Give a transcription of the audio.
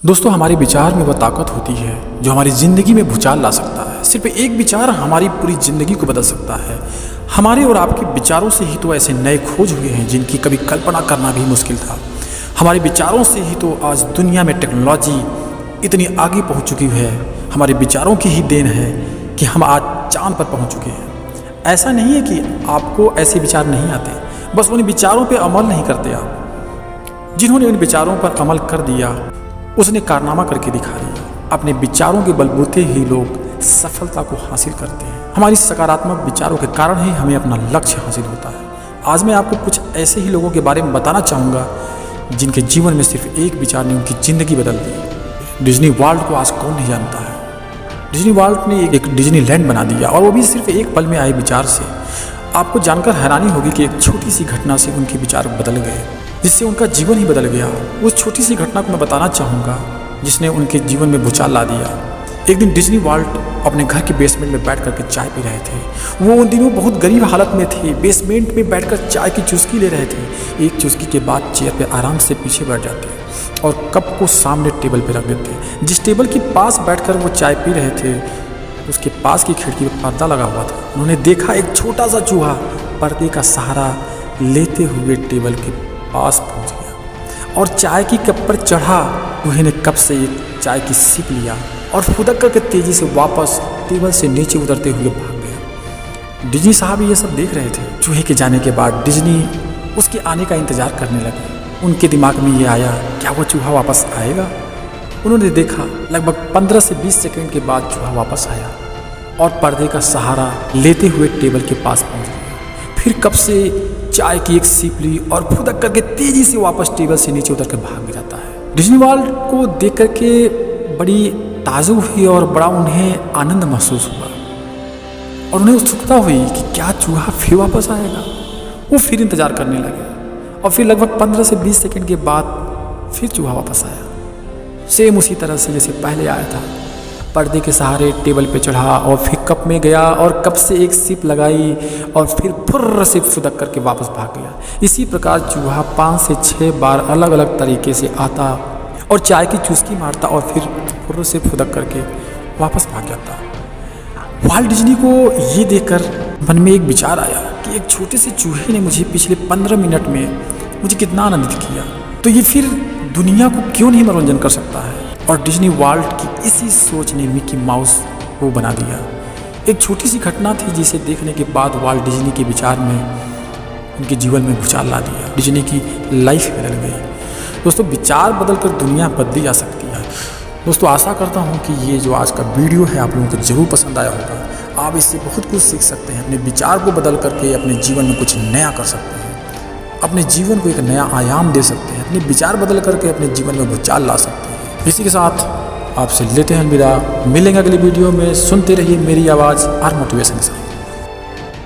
दोस्तों, हमारे विचार में वह ताकत होती है जो हमारी ज़िंदगी में भूचाल ला सकता है। सिर्फ एक विचार हमारी पूरी ज़िंदगी को बदल सकता है। हमारे और आपके विचारों से ही तो ऐसे नए खोज हुए हैं जिनकी कभी कल्पना करना भी मुश्किल था। हमारे विचारों से ही तो आज दुनिया में टेक्नोलॉजी इतनी आगे पहुंच चुकी है। हमारे विचारों की ही देन है कि हम आज चांद पर पहुंच चुके हैं। ऐसा नहीं है कि आपको ऐसे विचार नहीं आते, बस उन विचारों पर अमल नहीं करते आप। जिन्होंने उन विचारों पर अमल कर दिया उसने कारनामा करके दिखा दिया। अपने विचारों के बलबूते ही लोग सफलता को हासिल करते हैं। हमारी सकारात्मक विचारों के कारण ही हमें अपना लक्ष्य हासिल होता है। आज मैं आपको कुछ ऐसे ही लोगों के बारे में बताना चाहूँगा जिनके जीवन में सिर्फ एक विचार ने उनकी ज़िंदगी बदल दी। डिज्नी वर्ल्ड को आज कौन नहीं जानता है। डिज्नी वर्ल्ड ने एक डिज्नी लैंड बना दिया, और वो भी सिर्फ एक पल में आए विचार से। आपको जानकर हैरानी होगी कि एक छोटी सी घटना से उनके विचार बदल गए, जिससे उनका जीवन ही बदल गया। उस छोटी सी घटना को मैं बताना चाहूँगा जिसने उनके जीवन में भूचाल ला दिया। एक दिन डिज्नी वर्ल्ड अपने घर के बेसमेंट में बैठ करके चाय पी रहे थे। वो उन दिनों बहुत गरीब हालत में थे। बेसमेंट में बैठकर चाय की चुस्की ले रहे थे। एक चुस्की के बाद चेयर पे आराम से पीछे बैठ जाते और कप को सामने टेबल पे रख देते। जिस टेबल के पास बैठकर वो चाय पी रहे थे उसके पास की खिड़की पर पर्दा लगा हुआ था। उन्होंने देखा एक छोटा सा चूहा पर्दे का सहारा लेते हुए टेबल के पास पहुंच गया और चाय की कप पर चढ़ा। चूहे ने कप से एक चाय की सिप लिया और फुदक करके तेजी से वापस टेबल से नीचे उतरते हुए भाग गया। डिज्नी साहब ये सब देख रहे थे। चूहे के जाने के बाद डिज्नी उसके आने का इंतजार करने लगे। उनके दिमाग में ये आया, क्या वो चूहा वापस आएगा? उन्होंने देखा लगभग 15 से 20 सेकंड के बाद चूहा वापस आया और पर्दे का सहारा लेते हुए टेबल के पास पहुंच गया। फिर कप से चाय की एक सिप ली और फुदक करके तेजी से वापस टेबल से नीचे उतर कर भाग जाता है। डिज्नी वर्ल्ड को देख करके बड़ी ताजुब हुई और बड़ा उन्हें आनंद महसूस हुआ और उन्हें उत्सुकता हुई कि क्या चूहा फिर वापस आएगा। वो फिर इंतजार करने लगे और फिर लगभग 15 से 20 सेकंड के बाद फिर चूहा वापस आया, सेम उसी तरह से जैसे पहले आया था। पर्दे के सहारे टेबल पे चढ़ा और फिर कप में गया और कप से एक सिप लगाई और फिर फुर्र से फुदक करके वापस भाग गया। इसी प्रकार चूहा 5 से 6 बार अलग अलग तरीके से आता और चाय की चुस्की मारता और फिर फुर्र से फुदक करके वापस भाग जाता। वाल्ट डिज्नी को ये देखकर मन में एक विचार आया कि एक छोटे से चूहे ने मुझे पिछले 15 मिनट में मुझे कितना आनंदित किया, तो ये फिर दुनिया को क्यों नहीं मनोरंजन कर सकता है। और डिज्नी वर्ल्ड की इसी सोच ने मिकी माउस को बना दिया। एक छोटी सी घटना थी जिसे देखने के बाद वाल्ट डिज्नी के विचार में उनके जीवन में भूचाल ला दिया। डिज्नी की लाइफ बदल गई। दोस्तों, विचार बदलकर दुनिया बदली जा सकती है। दोस्तों, आशा करता हूँ कि ये जो आज का वीडियो है आप लोगों को ज़रूर पसंद आया होगा। आप इससे बहुत कुछ सीख सकते हैं। अपने विचार को बदल करके अपने जीवन में कुछ नया कर सकते हैं। अपने जीवन को एक नया आयाम दे सकते हैं। अपने विचार बदल करके अपने जीवन में भूचाल ला सकते हैं। इसी के साथ आपसे लेते हैं विदा। मिलेंगे अगली वीडियो में। सुनते रहिए मेरी आवाज़ और मोटिवेशन के साथ।